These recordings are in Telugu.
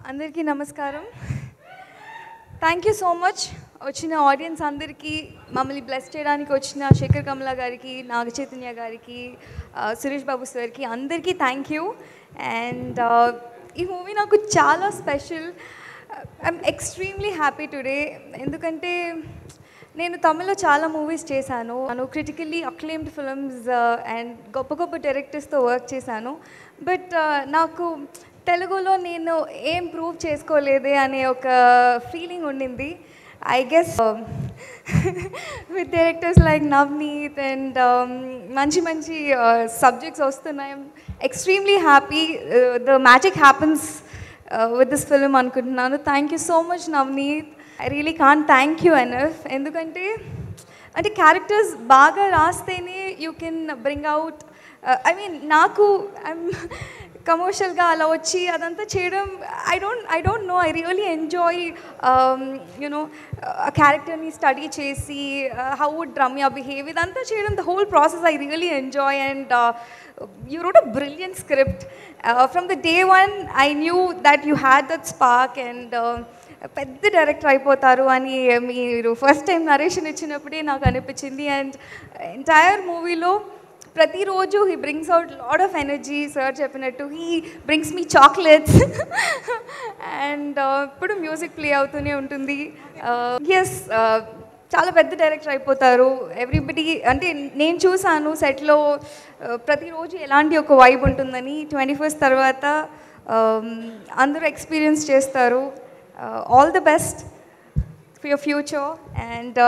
అందరికీ నమస్కారం. థ్యాంక్ యూ సో మచ్ వచ్చిన ఆడియన్స్ అందరికీ, మమ్మల్ని బ్లెస్ చేయడానికి వచ్చిన శేఖర్ కమల గారికి, నాగ చైతన్య గారికి, సురేష్ బాబు సార్కి అందరికీ థ్యాంక్ యూ. అండ్ ఈ మూవీ నాకు చాలా special. I'm extremely happy today. ఎందుకంటే నేను తమిళ్లో చాలా మూవీస్ చేశాను, క్రిటికల్లీ అక్లెయిమ్డ్ ఫిల్మ్స్ అండ్ గొప్ప గొప్ప డైరెక్టర్స్తో వర్క్ చేశాను. బట్ నాకు తెలుగులో నేను ఏం ప్రూవ్ చేసుకోలేదే అనే ఒక ఫీలింగ్ ఉండింది. I guess with directors like Navneet and మంచి మంచి సబ్జెక్ట్స్ వస్తున్నాయి. Extremely happy. The magic happens with this film అనుకుంటున్నాను. Thank you so much Navneet. I really can't thank you enough. ఎందుకంటే క్యారెక్టర్స్ బాగా రాస్తేనే you can bring out. I mean నాకు కమర్షియల్గా అలా వచ్చి అదంతా చేయడం I don't know. I really enjoy you know ఆ క్యారెక్టర్ని స్టడీ చేసి హౌ వుడ్ రమ్య బిహేవ్, ఇదంతా చేయడం, the whole process I really enjoy. And you wrote a brilliant script. From the day one I knew that you had that spark and పెద్ద డైరెక్టర్ అయిపోతారు అని మీరు ఫస్ట్ టైం నరేషన్ ఇచ్చినప్పుడే నాకు అనిపించింది. అండ్ ఎంటైర్ మూవీలో ప్రతిరోజు he brings out lot of energy. Sir చెప్పినట్టు he brings me chocolates and ఇప్పుడు మ్యూజిక్ ప్లే అవుతూనే ఉంటుంది. ఎస్, చాలా పెద్ద డైరెక్టర్ అయిపోతారు. ఎవ్రీబడి అంటే నేను చూసాను సెట్లో ప్రతిరోజు ఎలాంటి ఒక వైబ్ ఉంటుందని. 21st తర్వాత అందరూ ఎక్స్పీరియన్స్ చేస్తారు. All the best for your future. And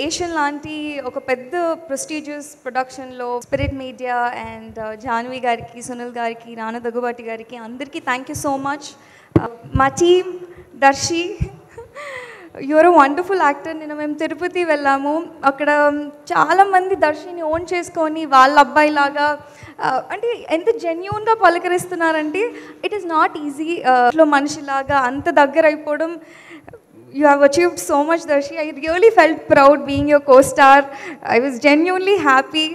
Asian లాంటి ఒక పెద్ద ప్రెస్టీజియస్ ప్రొడక్షన్లో స్పిరిట్ మీడియా అండ్ జాన్వి గారికి, సునీల్ గారికి, రానా దగ్గుబాటి గారికి అందరికీ థ్యాంక్ యూ సో మచ్. మా team Darshi, you're a wonderful actor. నిన్న మేము తిరుపతి వెళ్ళాము. అక్కడ చాలామంది దర్శిని ఓన్ చేసుకొని వాళ్ళ అబ్బాయిలాగా అంటే ఎంత జెన్యూన్గా పలకరిస్తున్నారంటే ఇట్ ఈస్ నాట్ ఈజీ. ఇంట్లో మనిషిలాగా అంత దగ్గర అయిపోవడం. You have achieved so much, Darshi. I really felt proud being your co-star. I was genuinely happy.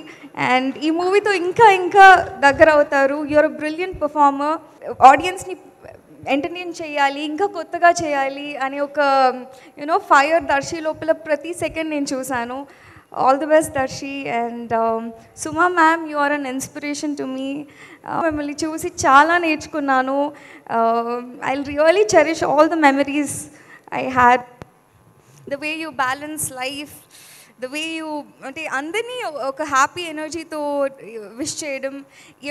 And ee movie to inka daggara avutaru. You are a brilliant performer. Audience ni entertain cheyali, inka kottaga cheyali ane oka fire Darshi lopala prati second nenu chusanu. All the best, Darshi. And Suma ma'am, you are an inspiration to me. Mimmalni chusi chaala nerchukunnanu. I'll really cherish all the memories I had. The way you balance life, the way you అంటే అందరినీ ఒక హ్యాపీ ఎనర్జీతో విష్ చేయడం,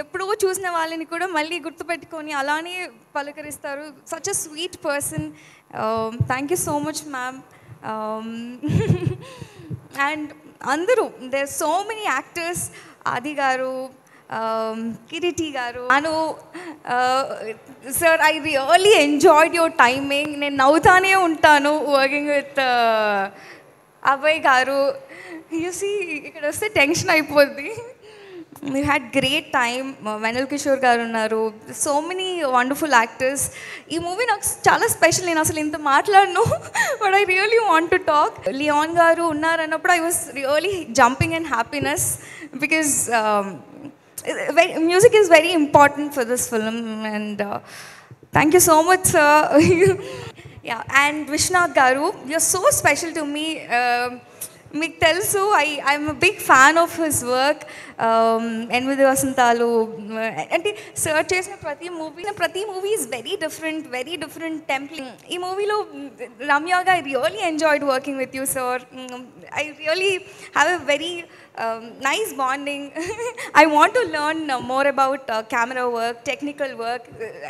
ఎప్పుడో చూసిన వాళ్ళని కూడా మళ్ళీ గుర్తుపెట్టుకొని అలానే పలకరిస్తారు. Such a sweet person. Thank you so much ma'am. And అందరూ, there so many actors, Aadi garu, Kireeti garu, Anu sir, I really enjoyed your timing. నేను నవ్వుతానే ఉంటాను వర్కింగ్ విత్ అభయ్ గారు. యూసీ ఇక్కడ వస్తే టెన్షన్ అయిపోద్ది. You had great time. Vennela Kishore garu ఉన్నారు. So many wonderful actors. ఈ మూవీ నాకు చాలా స్పెషల్. నేను అసలు ఇంత మాట్లాడను, but I really want to talk. Leon garu ఉన్నారన్నప్పుడు I was really jumping and happiness because music is very important for this film. And thank you so much, sir. Yeah, and Vishnath garu, you're so special to me. మీకు తెలుసు, I'm a big fan of his work. ఎనిమిది వసంతాలు అంటే సార్ చేసిన ప్రతి movie is very different tempting. ఈ మూవీలో రమ్యగా I really enjoyed working with you sir. I really have a very nice bonding. I want to learn more about camera work, technical work.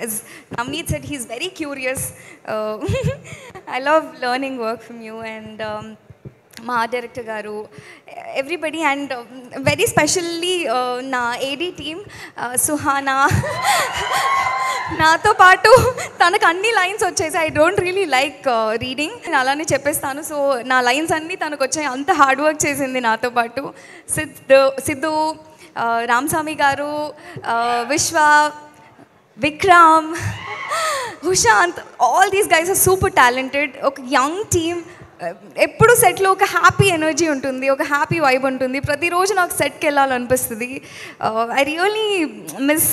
As Navneet said, he's very curious. I love learning work from you. And మా డైరెక్టర్ గారు, ఎవ్రీబడి. అండ్ వెరీ స్పెషల్లీ నా ఏడీ టీమ్ సుహానా. నాతో పాటు తనకు అన్ని లైన్స్ వచ్చేసి, I don't really like reading, నేను అలానే చెప్పేస్తాను. సో నా లైన్స్ అన్నీ తనకు వచ్చాయి. అంత హార్డ్ వర్క్ చేసింది నాతో పాటు. Siddhu, Ramaswamy garu, Vishwa, Vikram, Hushanth, all these guys are super talented. ఒక యంగ్ టీమ్, ఎప్పుడు సెట్లో ఒక హ్యాపీ ఎనర్జీ ఉంటుంది, ఒక హ్యాపీ వైబ్ ఉంటుంది. ప్రతిరోజు నాకు సెట్కి వెళ్ళాలనిపిస్తుంది. I really miss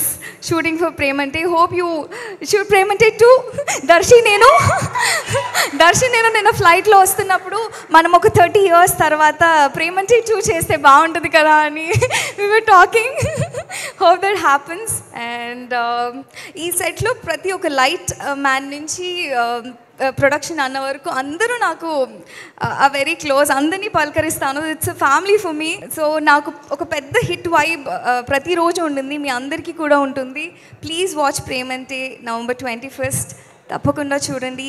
shooting for Premante. Hope you shoot Premante too. Darshi నేను నిన్న ఫ్లైట్లో వస్తున్నప్పుడు మనం ఒక 30 years తర్వాత ప్రేమంటే 2 చేస్తే బాగుంటుంది కదా అని we were talking. Hope that happens. And ఈ సెట్లో ప్రతి ఒక్క లైట్ మ్యాన్ నుంచి ప్రొడక్షన్ అన్న వరకు అందరూ నాకు వెరీ క్లోజ్. అందరినీ పలకరిస్తాను. It's a family for me. So నాకు ఒక పెద్ద హిట్ వైబ్ ప్రతిరోజు ఉంటుంది. మీ అందరికీ కూడా ఉంటుంది. Please watch Premante November 21st. తప్పకుండా చూడండి.